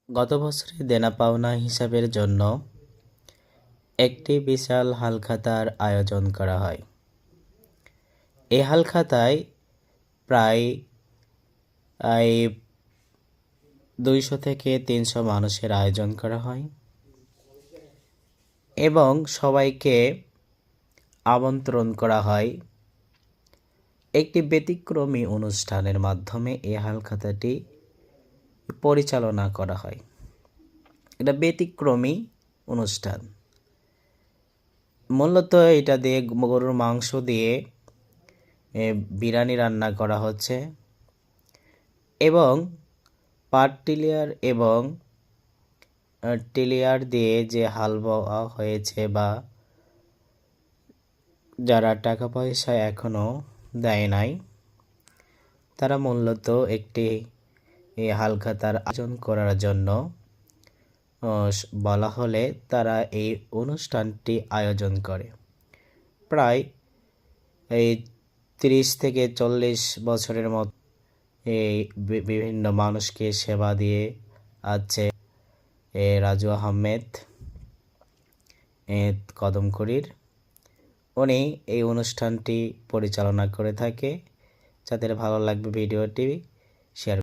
গত বছরে দেনা পাওনা হিসাবের জন্য একটি বিশাল হালখাতার আয়োজন করা হয়। এই হালখাতায় প্রায় 200 থেকে 300 মানুষের আয়োজন করা হয় এবং সবাইকে আমন্ত্রণ করা হয় একটি ব্যতিক্রমী অনুষ্ঠানের মাধ্যমে এই হালখাতাটি পরিচালনা করা হয়। এটা ব্যতিক্রমী অনুষ্ঠান। মূলত এটা দিয়ে গরুর মাংস দিয়ে বিরিয়ানি রান্না করা হচ্ছে এবং পাট টিলিয়ার এবং টিলিয়ার দিয়ে যে হাল বোয়া হয়েছে বা যারা টাকা পয়সা এখনও দেয় নাই তারা মূলত একটি হালখাতার আয়োজন করার জন্য বলা হলে তারা এই অনুষ্ঠানটি আয়োজন করে। প্রায় 30 থেকে 40 বছরের মতো এই বিভিন্ন মানুষকে সেবা দিয়ে আছে রাজু আহমেদ কদমকুড়ির। উনি এই অনুষ্ঠানটি পরিচালনা করে থাকে। যাদের ভালো লাগবে ভিডিওটি শেয়ার